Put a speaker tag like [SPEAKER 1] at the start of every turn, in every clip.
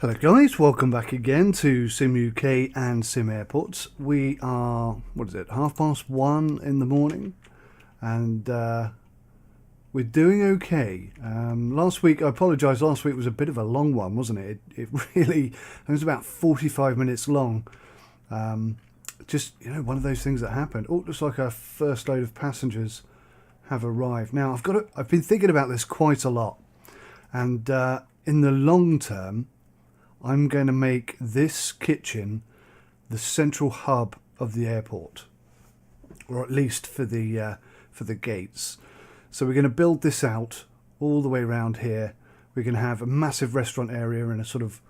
[SPEAKER 1] Hello guys, welcome back again to Sim UK and SimAirport. We are, 1:30 in the morning, and we're doing okay. Last week, I apologise, last week was a bit of a long one, wasn't it? It was about 45 minutes long. Just, one of those things that happened. Oh, it looks like our first load of passengers have arrived. Now, I've been thinking about this quite a lot, and in the long term, I'm going to make this kitchen the central hub of the airport, or at least for the gates. So we're going to build this out all the way around here. We're going to have a massive restaurant area in a sort of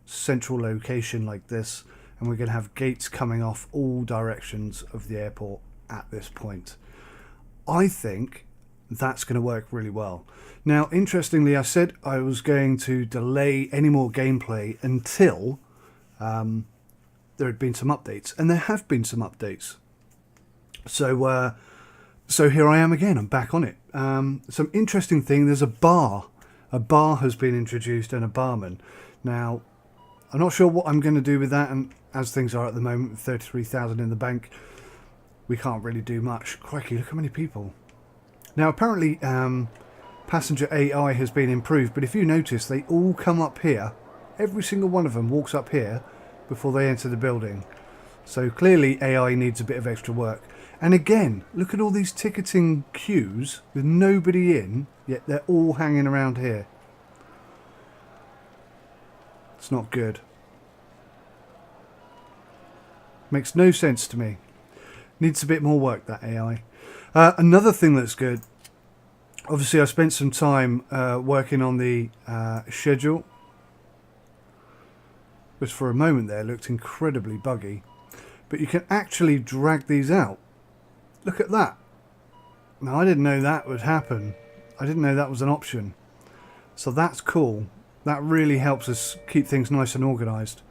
[SPEAKER 1] central location like this, and we're going to have gates coming off all directions of the airport at this point. I think that's going to work really well. Now, interestingly, I said I was going to delay any more gameplay until there had been some updates, and there have been some updates. So here I am again. I'm back on it. Some interesting thing. There's a bar. A bar has been introduced and a barman. Now, I'm not sure what I'm going to do with that, and as things are at the moment, with 33,000 in the bank, we can't really do much. Crikey, look how many people. Now, apparently, passenger AI has been improved, but if you notice, they all come up here. Every single one of them walks up here before they enter the building. So clearly, AI needs a bit of extra work. And again, look at all these ticketing queues with nobody in, yet they're all hanging around here. It's not good. Makes no sense to me. Needs a bit more work, that AI. Another thing that's good, obviously I spent some time working on the schedule, which for a moment there looked incredibly buggy, but you can actually drag these out. Look at that. Now, I didn't know that would happen. I didn't know that was an option. So that's cool. That really helps us keep things nice and organised.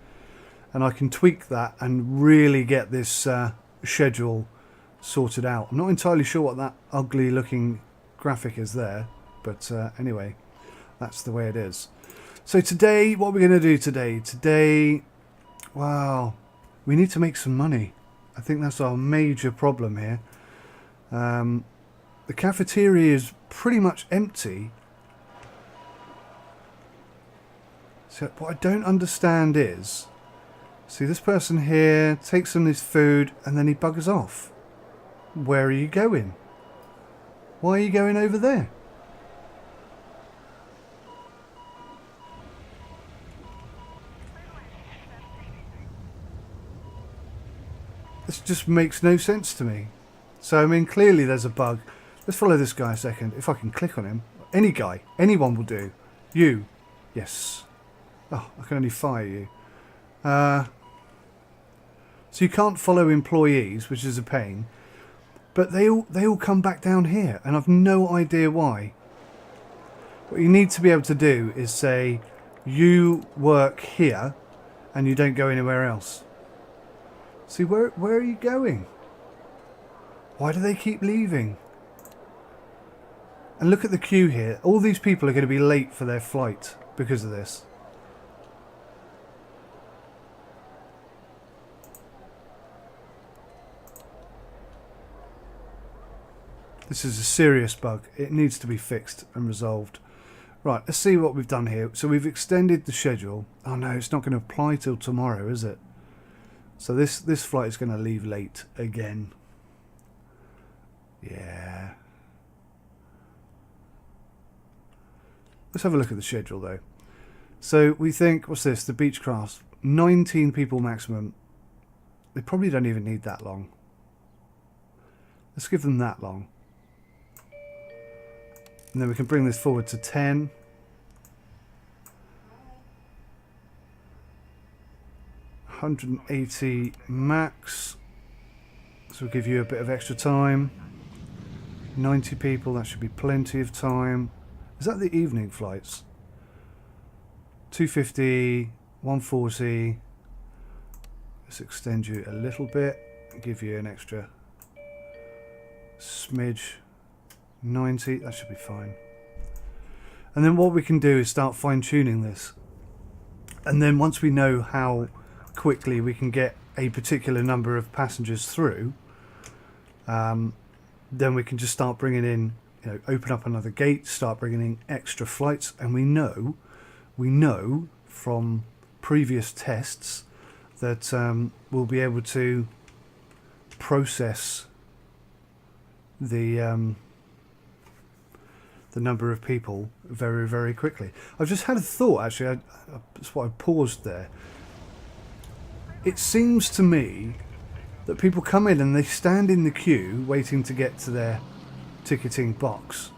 [SPEAKER 1] And I can tweak that and really get this schedule sorted out. I'm not entirely sure what that ugly looking graphic is there, but anyway, that's the way it is. So today, what we're going to do today, wow, we need to make some money. I think that's our major problem here. The cafeteria is pretty much empty. So what I don't understand is, see, this person here takes some of his food and then he buggers off. Where are you going? Why are you going over there? This just makes no sense to me. So, I mean, clearly there's a bug. Let's follow this guy a second. If I can click on him. Any guy. Anyone will do. You. Yes. Oh, I can only fire you. So you can't follow employees, which is a pain. But they all come back down here, and I've no idea why. What you need to be able to do is say, you work here, and you don't go anywhere else. See, where are you going? Why do they keep leaving? And look at the queue here. All these people are going to be late for their flight because of this. This is a serious bug. It needs to be fixed and resolved. Right, let's see what we've done here. So we've extended the schedule. Oh no, it's not going to apply till tomorrow, is it? So this flight is going to leave late again. Yeah. Let's have a look at the schedule though. So we think, what's this? The Beechcraft. 19 people maximum. They probably don't even need that long. Let's give them that long. And then we can bring this forward to 10. $180 max. So we'll give you a bit of extra time. 90 people, that should be plenty of time. Is that the evening flights? 250, 140. Let's extend you a little bit. Give you an extra smidge. 90, that should be fine. And then what we can do is start fine-tuning this. And then once we know how quickly we can get a particular number of passengers through, then we can just start bringing in, open up another gate, start bringing in extra flights. And we know from previous tests that we'll be able to process the number of people very, very quickly. I've just had a thought, actually. That's why I paused there. It seems to me that people come in and they stand in the queue waiting to get to their ticketing box,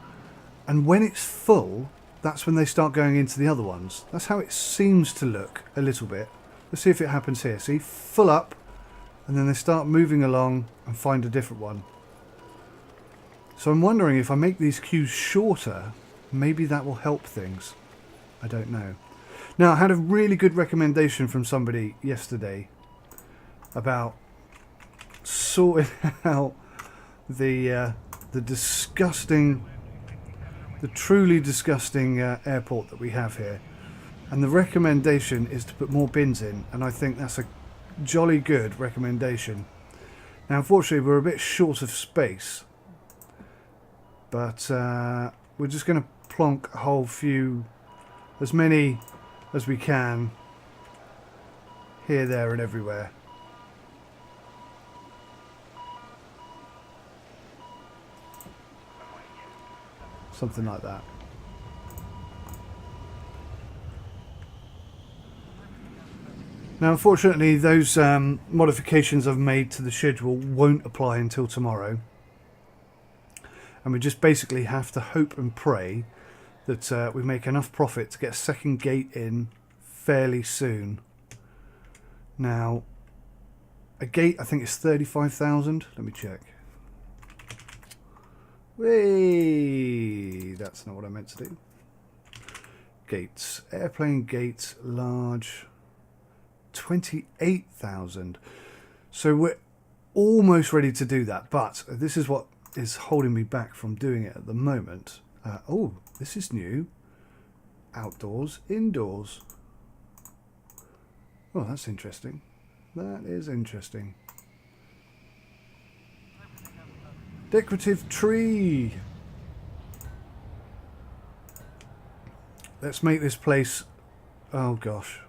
[SPEAKER 1] and when it's full, that's when they start going into the other ones. That's how it seems to look a little bit. Let's see if it happens here. See, full up, and then they start moving along and find a different one. So I'm wondering if I make these queues shorter, maybe that will help things. I don't know. Now, I had a really good recommendation from somebody yesterday about sorting out the truly disgusting airport that we have here. And the recommendation is to put more bins in, and I think that's a jolly good recommendation. Now, unfortunately, we're a bit short of space, but we're just going to plonk a whole few, as many as we can, here, there and everywhere. Something like that. Now, unfortunately, those modifications I've made to the schedule won't apply until tomorrow. And we just basically have to hope and pray that we make enough profit to get a second gate in fairly soon. Now, a gate, I think it's 35,000. Let me check. Whee! That's not what I meant to do. Gates. Airplane gates, large. 28,000. So we're almost ready to do that. But this is what is holding me back from doing it at the moment. Oh, this is new. Outdoors, indoors. Oh, that's interesting. That is interesting. Decorative tree. Let's make this place... Oh, gosh.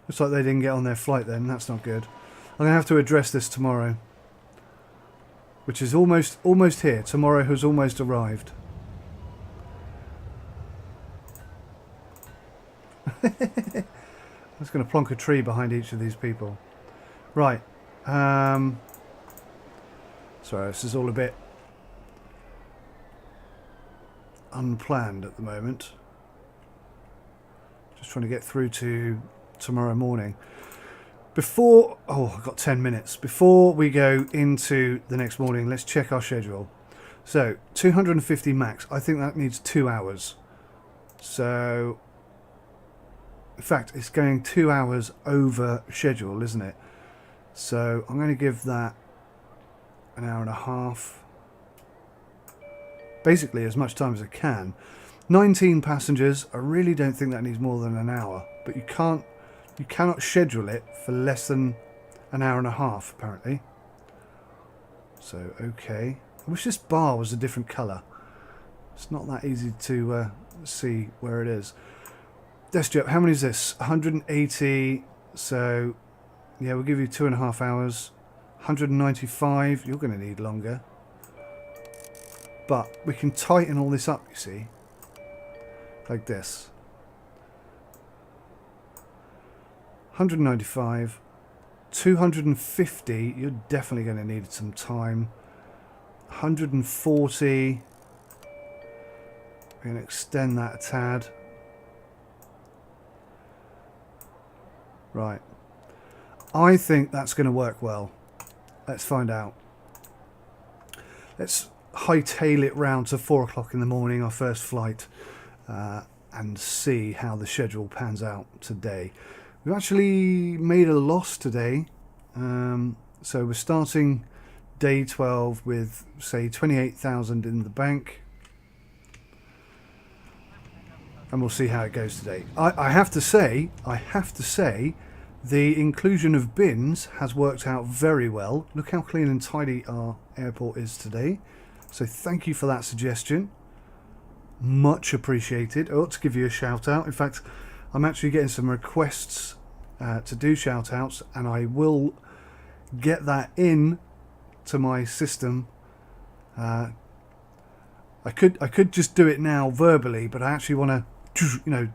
[SPEAKER 1] Looks like they didn't get on their flight then. That's not good. I'm going to have to address this tomorrow. Which is almost here. Tomorrow has almost arrived. I was going to plonk a tree behind each of these people. Right. Sorry, this is all a bit unplanned at the moment. Just trying to get through to tomorrow morning. Before... Oh, I've got 10 minutes. Before we go into the next morning, let's check our schedule. So, 250 max. I think that needs 2 hours. So... In fact, it's going 2 hours over schedule, isn't it? So, I'm going to give that an hour and a half. Basically, as much time as I can. 19 passengers. I really don't think that needs more than an hour. But you cannot schedule it for less than an hour and a half, apparently. So, okay. I wish this bar was a different colour. It's not that easy to see where it is. Desk jet, how many is this? 180. So, yeah, we'll give you 2.5 hours. 195. You're going to need longer. But we can tighten all this up, you see. Like this. 195. 250. You're definitely going to need some time. 140. We're going to extend that a tad. Right. I think that's going to work well. Let's find out. Let's hightail it round to 4 o'clock in the morning, our first flight, and see how the schedule pans out today. We've actually made a loss today. So we're starting day 12 with, say, 28,000 in the bank. and we'll see how it goes today. I have to say, the inclusion of bins has worked out very well. Look how clean and tidy our airport is today. So thank you for that suggestion. Much appreciated. I ought to give you a shout out. In fact, I'm actually getting some requests to do shout outs, and I will get that in to my system. I could just do it now verbally, but I actually want to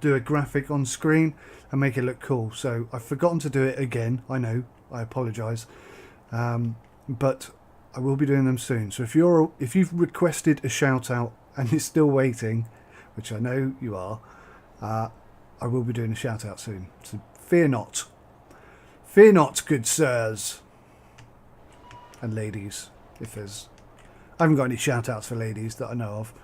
[SPEAKER 1] do a graphic on screen and make it look cool. So I've forgotten to do it again. I know, I apologise, but I will be doing them soon. So if you've requested a shout out and you're still waiting, which I know you are, I will be doing a shout out soon. So fear not, good sirs and ladies. If there's, I haven't got any shout outs for ladies that I know of.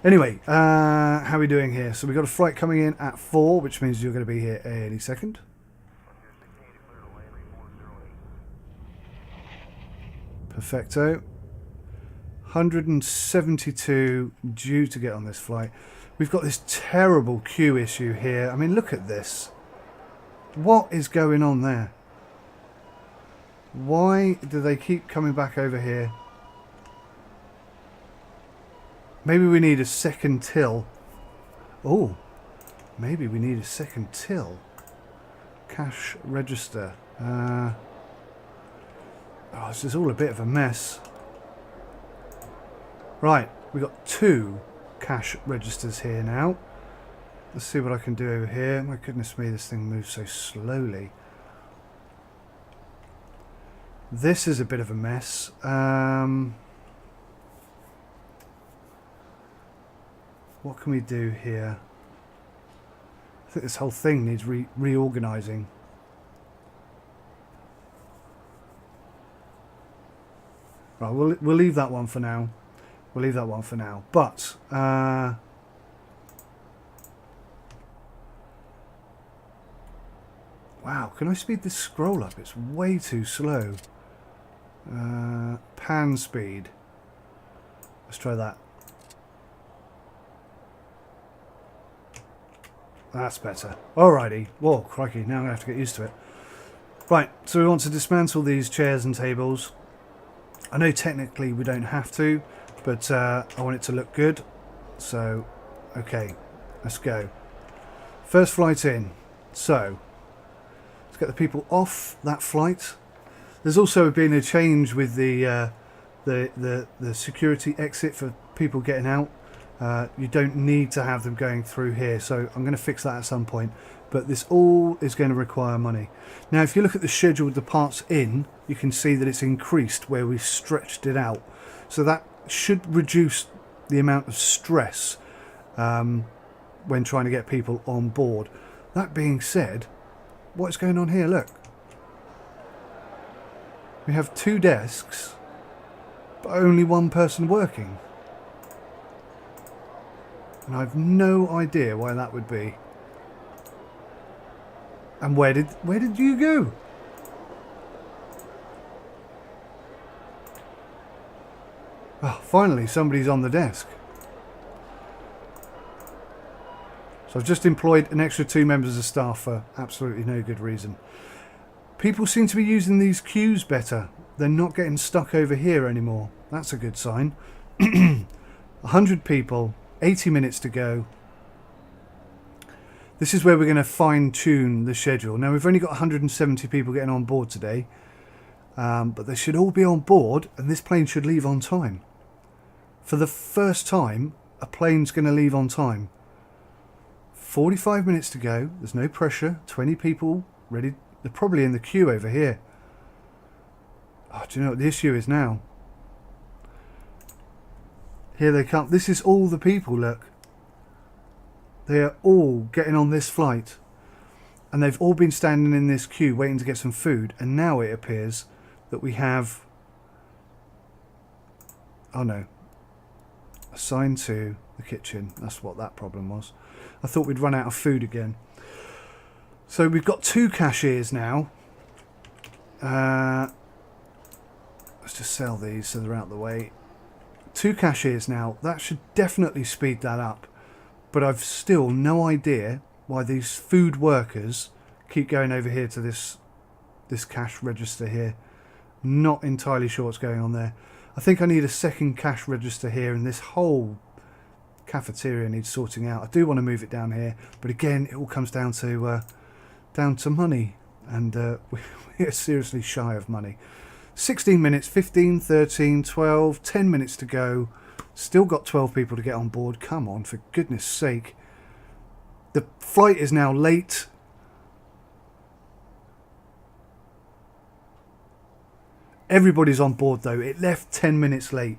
[SPEAKER 1] Anyway, how are we doing here? So we've got a flight coming in at 4, which means you're going to be here any second. Perfecto. 172 due to get on this flight. We've got this terrible queue issue here. I mean, look at this. What is going on there? Why do they keep coming back over here? Maybe we need a second till. Oh, maybe we need a second till. Cash register. Oh, this is all a bit of a mess. Right, we've got 2 cash registers here now. Let's see what I can do over here. My goodness me, this thing moves so slowly. This is a bit of a mess. What can we do here? I think this whole thing needs reorganizing. Right, we'll leave that one for now. We'll leave that one for now. But wow, can I speed this scroll up? It's way too slow. Pan speed. Let's try that. That's better. Alrighty. Whoa, crikey. Now I'm going to have to get used to it. Right, so we want to dismantle these chairs and tables. I know technically we don't have to, but I want it to look good. So, okay, let's go. First flight in. So, let's get the people off that flight. There's also been a change with the security exit for people getting out. You don't need to have them going through here, so I'm going to fix that at some point, but this all is going to require money. Now if you look at the scheduled departs in, you can see that it's increased where we've stretched it out, so that should reduce the amount of stress when trying to get people on board. That being said, what's going on here? Look, we have 2 desks but only 1 person working. And I have no idea why that would be. And where did you go? Oh, finally somebody's on the desk. So I've just employed an extra 2 members of staff for absolutely no good reason. People seem to be using these queues better. They're not getting stuck over here anymore. That's a good sign. 100 people. 80 minutes to go. This is where we're going to fine-tune the schedule. Now we've only got 170 people getting on board today, but they should all be on board and this plane should leave on time. For the first time, a plane's going to leave on time. 45 minutes to go. There's no pressure. 20 people ready. They're probably in the queue over here. Oh, do you know what the issue is now? Here they come. This is all the people, look. They are all getting on this flight. And they've all been standing in this queue waiting to get some food. And now it appears that we have... Oh no. Assigned to the kitchen. That's what that problem was. I thought we'd run out of food again. So we've got 2 cashiers now. Let's just sell these so they're out of the way. 2 cashiers now. That should definitely speed that up. but I've still no idea why these food workers keep going over here to this cash register here. Not entirely sure what's going on there. I think I need a second cash register here, and this whole cafeteria needs sorting out. I do want to move it down here, but again, it all comes down to money, and we're seriously shy of money. 16 minutes, 15, 13, 12, 10 minutes to go. Still got 12 people to get on board. Come on, for goodness sake. The flight is now late. Everybody's on board though. It left 10 minutes late.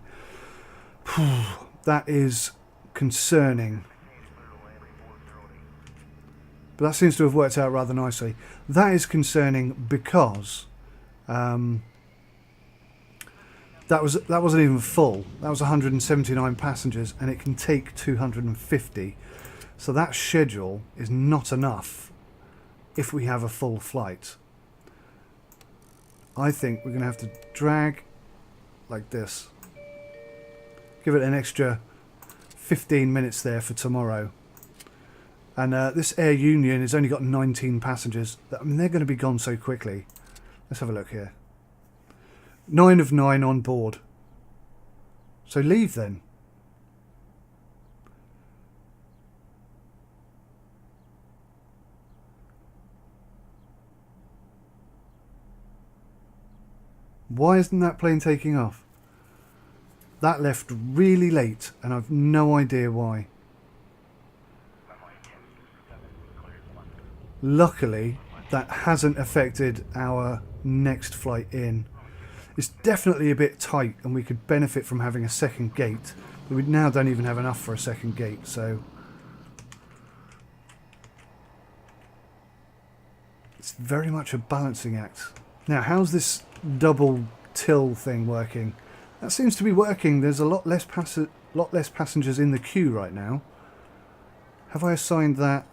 [SPEAKER 1] That is concerning. But that seems to have worked out rather nicely. That is concerning because that wasn't even full. That was 179 passengers, and it can take 250. So that schedule is not enough if we have a full flight. I think we're going to have to drag like this. Give it an extra 15 minutes there for tomorrow. And this Air Union has only got 19 passengers. I mean, they're going to be gone so quickly. Let's have a look here. 9 of 9 on board. So leave then. Why isn't that plane taking off? That left really late, and I've no idea why. Luckily, that hasn't affected our next flight in. It's definitely a bit tight, and we could benefit from having a second gate, but we now don't even have enough for a second gate, so it's very much a balancing act. Now, how's this double till thing working? That seems to be working. There's a lot less passengers in the queue right now. Have I assigned that?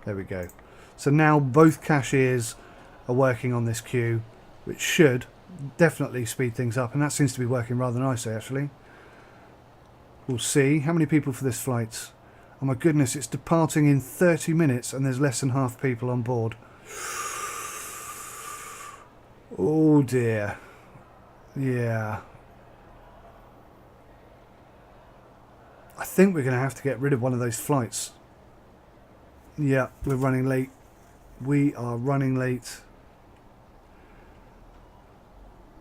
[SPEAKER 1] There we go. So now both cashiers are working on this queue, which should definitely speed things up, and that seems to be working rather nicely actually. We'll see. How many people for this flight? Oh my goodness, it's departing in 30 minutes and there's less than half people on board. Oh dear. Yeah. I think we're going to have to get rid of one of those flights. Yeah, we're running late. We are running late.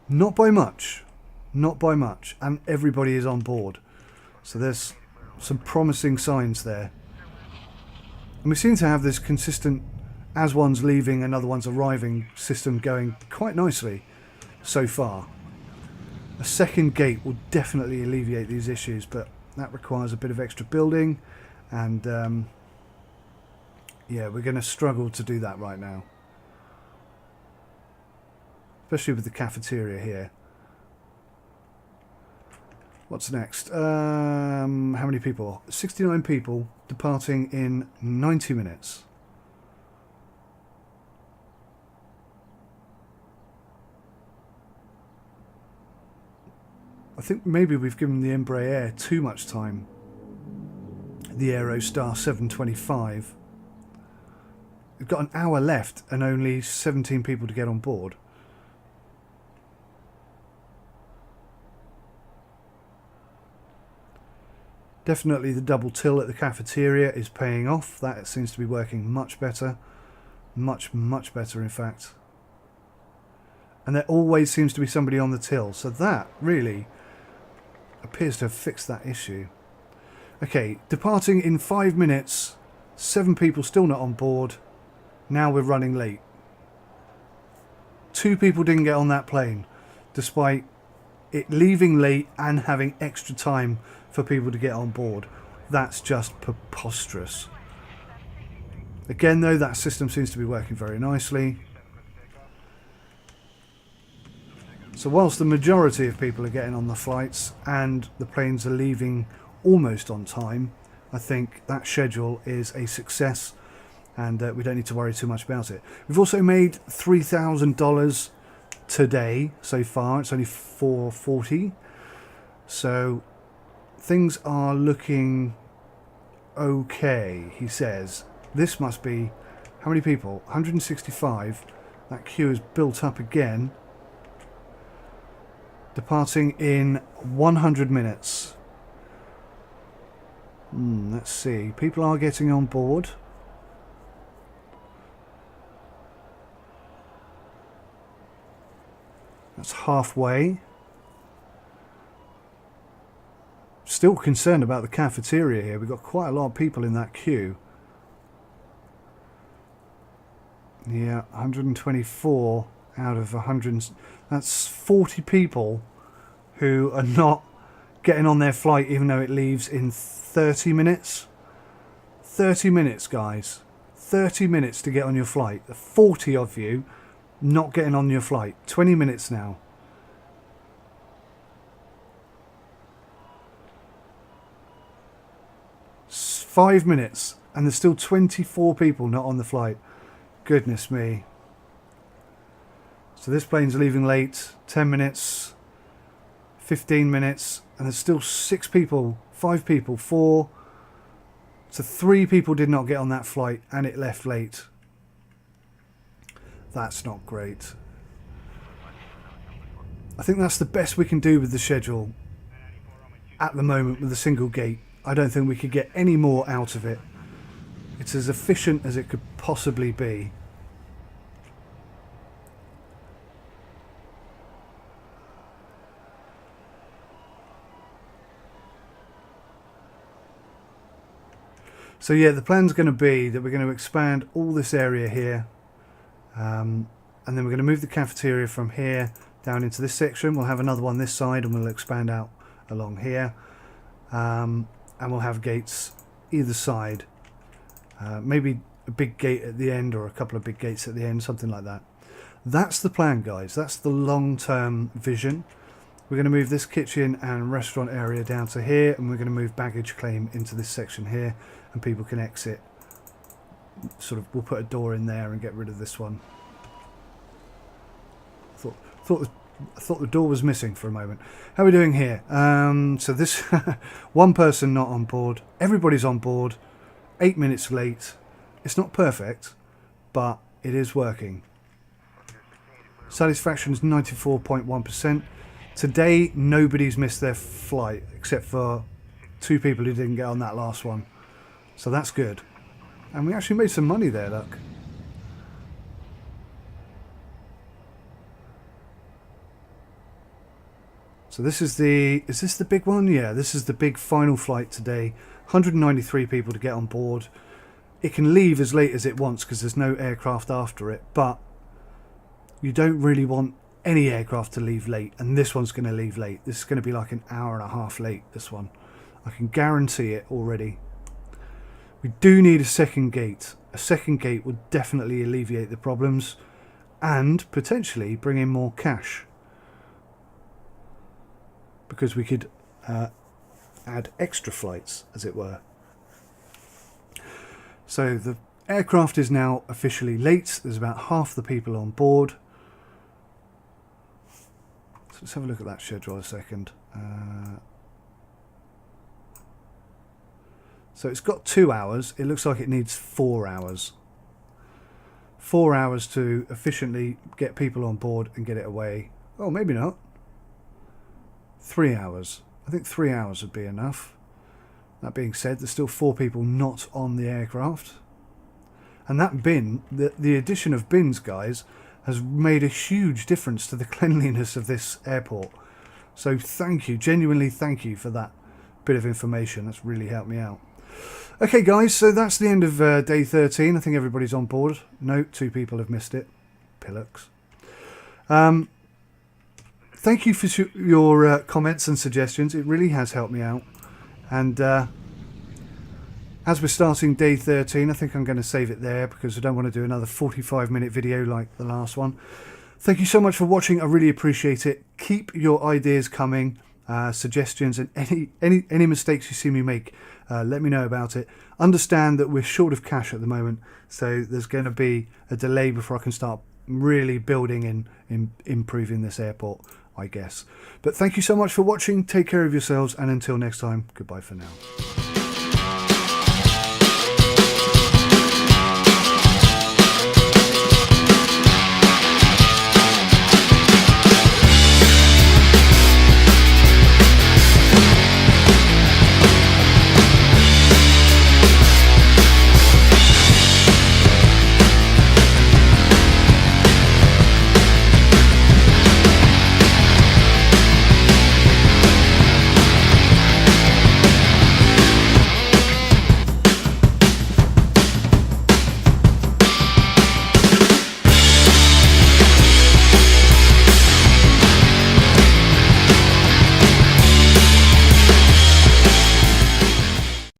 [SPEAKER 1] Not by much. Not by much. And everybody is on board. So there's some promising signs there. And we seem to have this consistent, as one's leaving, another one's arriving system going quite nicely so far. A second gate will definitely alleviate these issues, but that requires a bit of extra building, and yeah, we're going to struggle to do that right now. Especially with the cafeteria here. What's next? How many people? 69 people departing in 90 minutes. I think maybe we've given the Embraer too much time. The Aerostar 725. We've got an hour left and only 17 people to get on board. Definitely the double till at the cafeteria is paying off. That seems to be working much better. Much better in fact. And there always seems to be somebody on the till. So that really appears to have fixed that issue. Okay, departing in 5 minutes. 7 people still not on board. Now we're running late. 2 people didn't get on that plane, despite it leaving late and having extra time for people to get on board. That's just preposterous. Again though, that system seems to be working very nicely. So whilst the majority of people are getting on the flights and the planes are leaving almost on time, I think that schedule is a success, and we don't need to worry too much about it. We've also made $3,000 today so far. It's only 4:40, so things are looking okay. He says this must be, how many people? 165. That queue is built up again, departing in 100 minutes. Let's see, people are getting on board. That's halfway. Still concerned about the cafeteria here. We've got quite a lot of people in that queue. Yeah, 124 out of 100. That's 40 people who are not getting on their flight even though it leaves in 30 minutes. 30 minutes, guys. 30 minutes to get on your flight. 40 of you not getting on your flight. 20 minutes now. It's 5 minutes and there's still 24 people not on the flight. Goodness me. So this plane's leaving late. 10 minutes, 15 minutes, and there's still 6 people, 5 people, 4. So 3 people did not get on that flight and it left late. That's not great. I think that's the best we can do with the schedule at the moment with a single gate. I don't think we could get any more out of it. It's as efficient as it could possibly be. So yeah, the plan's going to be that we're going to expand all this area here, and then we're going to move the cafeteria from here down into this section. We'll have another one this side and we'll expand out along here, and we'll have gates either side. Maybe a big gate at the end or a couple of big gates at the end, something like that. That's the plan, guys. That's the long-term vision. We're going to move this kitchen and restaurant area down to here, and we're going to move baggage claim into this section here, and people can exit. Sort of, we'll put a door in there and get rid of this one. I thought the door was missing for a moment. How are we doing here? So this one person not on board. Everybody's on board. 8 minutes late. It's not perfect, but it is working. Satisfaction is 94.1%. Today, nobody's missed their flight except for 2 people who didn't get on that last one. So that's good. And we actually made some money there, look. So this is this the big one? Yeah, this is the big final flight today. 193 people to get on board. It can leave as late as it wants because there's no aircraft after it, but you don't really want any aircraft to leave late, and this one's going to leave late. This is going to be like an hour and a half late, this one. I can guarantee it already. We do need a second gate. A second gate would definitely alleviate the problems and potentially bring in more cash, because we could add extra flights, as it were. So the aircraft is now officially late. There's about half the people on board. So let's have a look at that schedule a second. So it's got 2 hours. It looks like it needs 4 hours. 4 hours to efficiently get people on board and get it away. Oh, maybe not. 3 hours. I think 3 hours would be enough. That being said, there's still 4 people not on the aircraft. And that bin, the addition of bins, guys, has made a huge difference to the cleanliness of this airport. So thank you, genuinely thank you for that bit of information. That's really helped me out. Okay, guys, so that's the end of day 13. I think everybody's on board. No, 2 people have missed it. Pillocks. Thank you for your comments and suggestions. It really has helped me out. And as we're starting day 13, I think I'm going to save it there because I don't want to do another 45-minute video like the last one. Thank you so much for watching. I really appreciate it. Keep your ideas coming, suggestions, and any mistakes you see me make. Let me know about it. Understand that we're short of cash at the moment, so there's going to be a delay before I can start really building in improving this airport, I guess. But thank you so much for watching. Take care of yourselves, and until next time, goodbye for now.